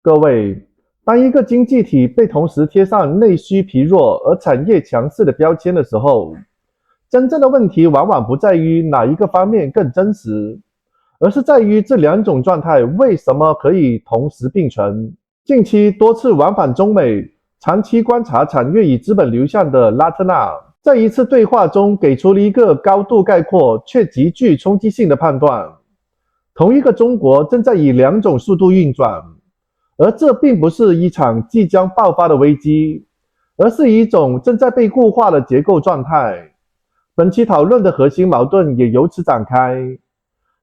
各位，当一个经济体被同时贴上内需疲弱而产业强势的标签的时候，真正的问题往往不在于哪一个方面更真实，而是在于这两种状态为什么可以同时并存。近期多次往返中美、长期观察产业与资本流向的拉特纳，在一次对话中给出了一个高度概括却极具冲击性的判断：同一个中国正在以两种速度运转，而这并不是一场即将爆发的危机，而是一种正在被固化的结构状态。本期讨论的核心矛盾也由此展开。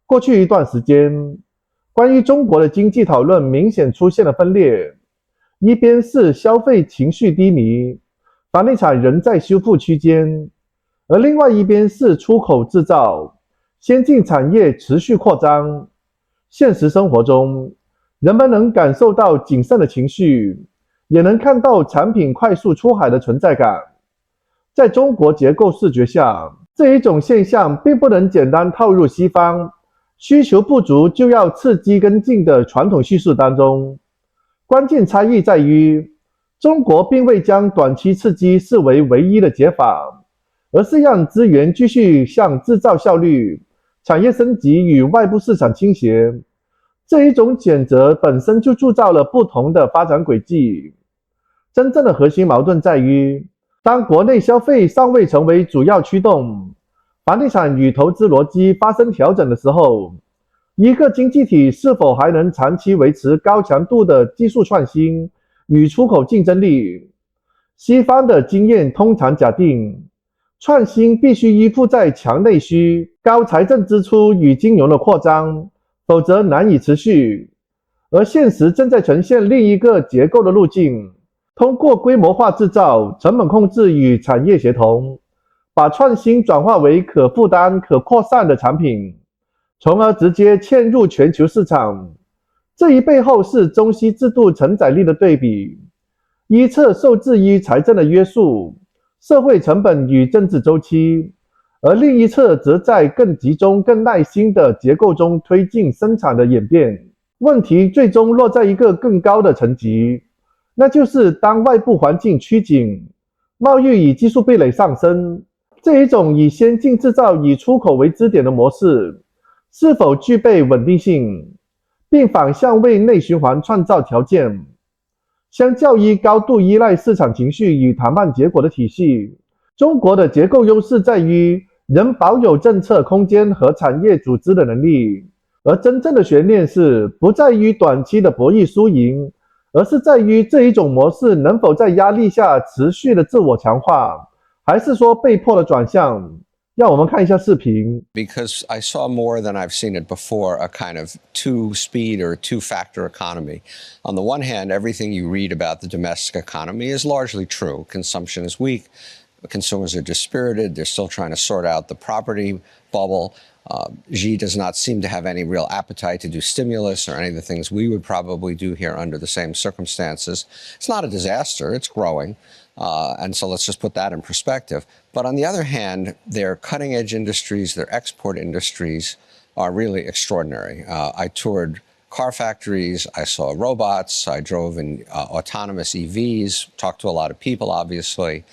过去一段时间，关于中国的经济讨论明显出现了分裂，一边是消费情绪低迷，房地产仍在修复区间，而另外一边是出口制造，先进产业持续扩张。现实生活中，人们能感受到谨慎的情绪，也能看到产品快速出海的存在感。在中国结构视觉下，这一种现象并不能简单套入西方需求不足就要刺激跟进的传统叙事当中。关键差异在于，中国并未将短期刺激视为唯一的解法，而是让资源继续向制造效率、产业升级与外部市场倾斜。这一种选择本身就铸造了不同的发展轨迹。真正的核心矛盾在于，当国内消费尚未成为主要驱动，房地产与投资逻辑发生调整的时候，一个经济体是否还能长期维持高强度的技术创新与出口竞争力？西方的经验通常假定，创新必须依附在强内需、高财政支出与金融的扩张，否则难以持续。而现实正在呈现另一个结构的路径，通过规模化制造、成本控制与产业协同，把创新转化为可负担、可扩散的产品，从而直接嵌入全球市场。这一背后是中西制度承载力的对比，一侧受制于财政的约束、社会成本与政治周期，而另一侧则在更集中、更耐心的结构中推进生产的演变。问题最终落在一个更高的层级，那就是当外部环境趋紧，贸易与技术壁垒上升，这一种以先进制造以出口为支点的模式，是否具备稳定性，并反向为内循环创造条件。相较于高度依赖市场情绪与谈判结果的体系，中国的结构优势在于仍保有政策空间和产业组织的能力，而真正的悬念是不在于短期的博弈输赢，而是在于这一种模式能否在压力下持续的自我强化，还是说被迫的转向。让我们看一下视频。 Because I saw more than I've seen it before, a kind of two-speed or two-factor economy. On the one hand, everything you read about the domestic economy is largely true. Consumption is weak. Consumers are dispirited. They're still trying to sort out the property bubble. Xi does not seem to have any real appetite to do stimulus or any of the things we would probably do here under the same circumstances. It's not a disaster. It's growing. And so let's just put that in perspective. But on the other hand, their cutting-edge industries, their export industries are really extraordinary. I toured car factories, I saw robots, I drove in autonomous EVs, talked to a lot of people, obviously.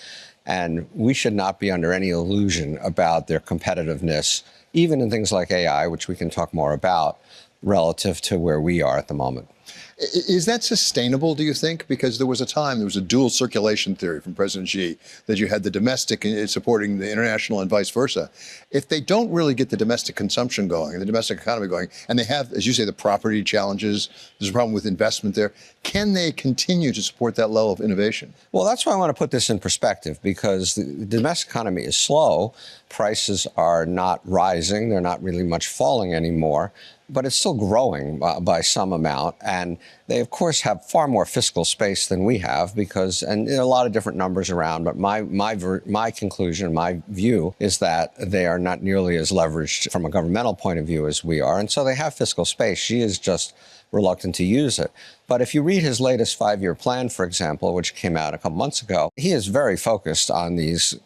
And we should not be under any illusion about their competitiveness, even in things like AI, which we can talk more about, relative to where we are at the moment. Is that sustainable, do you think? Because there was a time, there was a dual circulation theory from President Xi, that you had the domestic supporting the international and vice versa. If they don't really get the domestic consumption going, the domestic economy going, and they have, as you say, the property challenges, there's a problem with investment there, can they continue to support that level of innovation? Well, that's why I want to put this in perspective, because the domestic economy is slow. Prices are not rising. They're not really much falling anymore. But it's still growing by some amount. And they, of course, have far more fiscal space than we have because, and there are a lot of different numbers around, but my conclusion, my view is that they are not nearly as leveraged from a governmental point of view as we are. And so they have fiscal space. Xi is just reluctant to use it. But if you read his latest 5-year plan, for example, which came out a couple months ago, he is very focused on these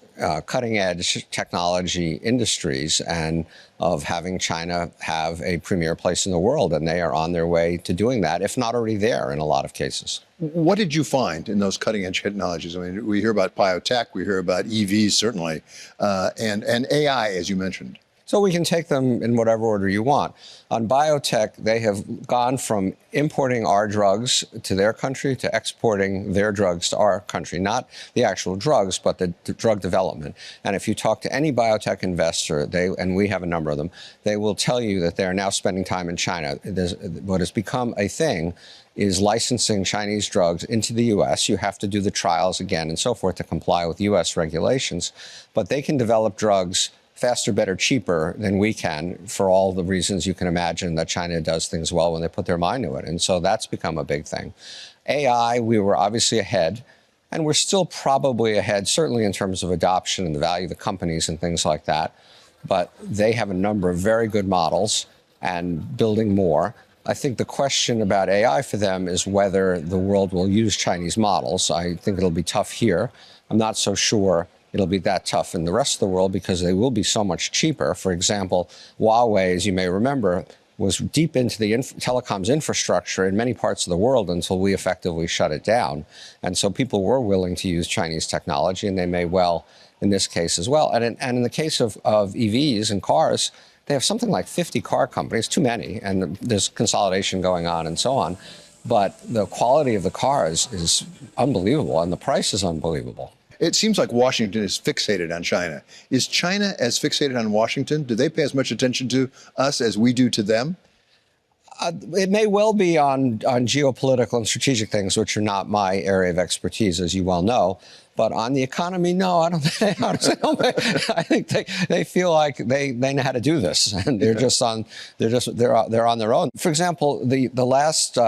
cutting edge technology industries and of having China have a premier place in the world. And they are on their way to doing that, if not already there in a lot of cases. What did you find in those cutting edge technologies? I mean, we hear about biotech, we hear about EVs, certainly, and AI, as you mentioned. So we can take them in whatever order you want. On biotech, they have gone from importing our drugs to their country to exporting their drugs to our country. Not the actual drugs, but the drug development. And if you talk to any biotech investor, and we have a number of them, they will tell you that they are now spending time in China. What has become a thing is licensing Chinese drugs into the U.S. You have to do the trials again and so forth to comply with U.S. regulations. But they can develop drugs faster, better, cheaper than we can for all the reasons you can imagine that China does things well when they put their mind to it. And so that's become a big thing. AI, we were obviously ahead, and we're still probably ahead, certainly in terms of adoption and the value of the companies and things like that. But they have a number of very good models and building more. I think the question about AI for them is whether the world will use Chinese models. I think it'll be tough here. I'm not so sure it'll be that tough in the rest of the world because they will be so much cheaper. For example, Huawei, as you may remember, was deep into the telecoms infrastructure in many parts of the world until we effectively shut it down. And so people were willing to use Chinese technology, and they may well in this case as well. And in the case of EVs and cars, they have something like 50 car companies, too many, and there's consolidation going on and so on. But the quality of the cars is unbelievable, and the price is unbelievable. It seems like Washington is fixated on China. Is China as fixated on Washington? Do they pay as much attention to us as we do to them? It may well be on geopolitical and strategic things, which are not my area of expertise, as you well know. But on the economy, no, I don't think. Honestly, I think they feel like they know how to do this, and they're on their own. For example, the last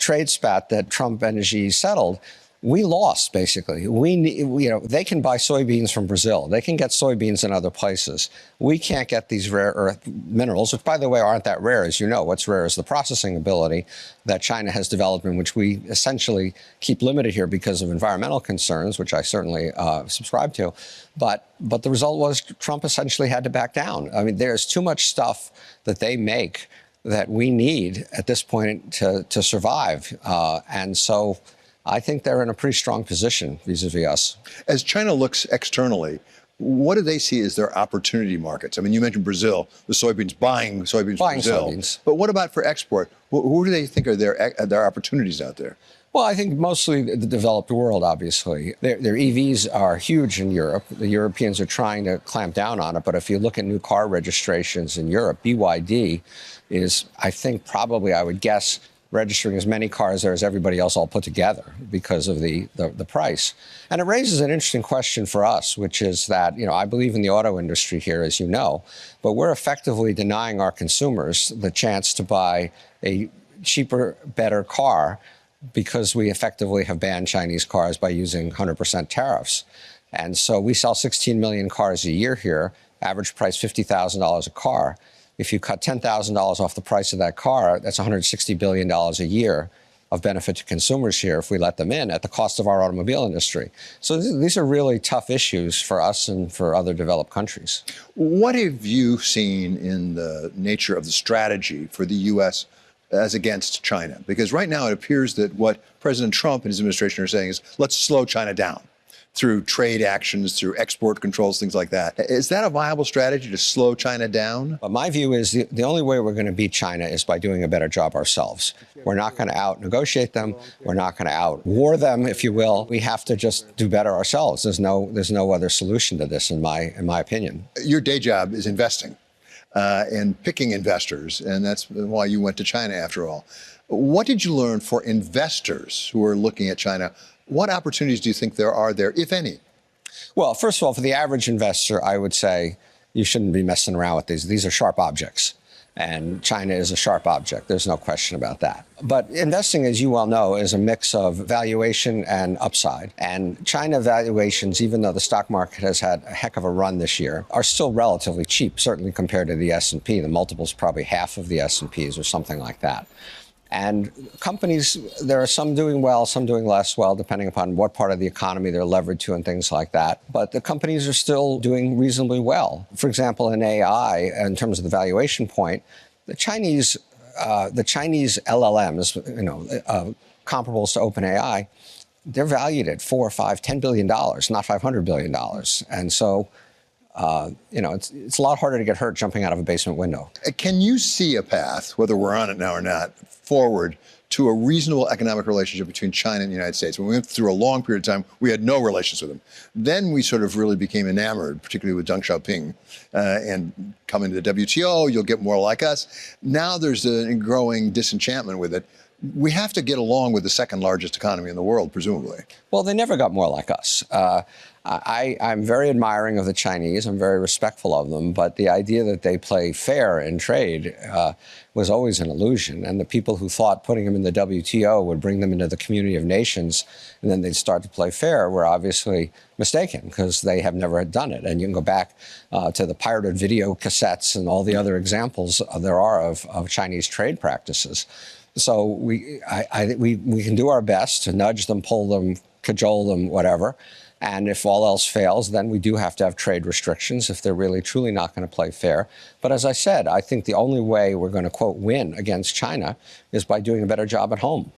trade spat that Trump and Xi settled, we lost, basically. They can buy soybeans from Brazil. They can get soybeans in other places. We can't get these rare earth minerals, which, by the way, aren't that rare, as you know. What's rare is the processing ability that China has developed, in which we essentially keep limited here because of environmental concerns, which I certainly subscribe to. But the result was Trump essentially had to back down. I mean, there's too much stuff that they make that we need at this point to survive. And so I think they're in a pretty strong position vis-a-vis us. As China looks externally, what do they see as their opportunity markets? I mean, you mentioned Brazil, buying soybeans from Brazil. Soybeans. But what about for export? Who do they think are their opportunities out there? Well, I think mostly the developed world, obviously. Their EVs are huge in Europe. The Europeans are trying to clamp down on it. But if you look at new car registrations in Europe, BYD is, I think, probably, I would guess, registering as many cars there as everybody else all put together because of the price. And it raises an interesting question for us, which is that, I believe in the auto industry here, as you know, but we're effectively denying our consumers the chance to buy a cheaper, better car because we effectively have banned Chinese cars by using 100% tariffs. And so we sell 16 million cars a year here, average price $50,000 a car. If you cut $10,000 off the price of that car, that's $160 billion a year of benefit to consumers here if we let them in at the cost of our automobile industry. So these are really tough issues for us and for other developed countries. What have you seen in the nature of the strategy for the U.S. as against China? Because right now it appears that what President Trump and his administration are saying is, let's slow China down through trade actions, through export controls, things like that. Is that a viable strategy to slow China down? My view is the only way we're going to beat China is by doing a better job ourselves. We're not going to out-negotiate them. We're not going to out-war them, if you will. We have to just do better ourselves. There's no other solution to this, in my opinion. Your day job is investing and picking investors, and that's why you went to China, after all. What did you learn for investors who are looking at China? What opportunities do you think there are there, if any? Well, first of all, for the average investor, I would say you shouldn't be messing around with these. These are sharp objects, and China is a sharp object. There's no question about that. But investing, as you well know, is a mix of valuation and upside. And China valuations, even though the stock market has had a heck of a run this year, are still relatively cheap, certainly compared to the S&P. The multiple's probably half of the S&Ps or something like that. And companies, there are some doing well, some doing less well, depending upon what part of the economy they're levered to and things like that. But the companies are still doing reasonably well. For example, in AI, in terms of the valuation point, the Chinese LLMs, comparables to OpenAI, they're valued at $4, $5, $10 billion, not $500 billion. And so, it's a lot harder to get hurt jumping out of a basement window. Can you see a path, whether we're on it now or not, forward to a reasonable economic relationship between China and the United States? When we went through a long period of time, we had no relations with them. Then we sort of really became enamored, particularly with Deng Xiaoping, and coming to the WTO, you'll get more like us. Now there's a growing disenchantment with it. We have to get along with the second largest economy in the world, presumably. Well, they never got more like us. I'm very admiring of the Chinese. I'm very respectful of them. But the idea that they play fair in trade was always an illusion. And the people who thought putting them in the WTO would bring them into the community of nations and then they'd start to play fair were obviously mistaken, because they have never done it. And you can go back to the pirated video cassettes and all the other examples there are of Chinese trade practices. So we can do our best to nudge them, pull them, cajole them, whatever. And if all else fails, then we do have to have trade restrictions if they're really truly not going to play fair. But as I said, I think the only way we're going to, quote, win against China is by doing a better job at home.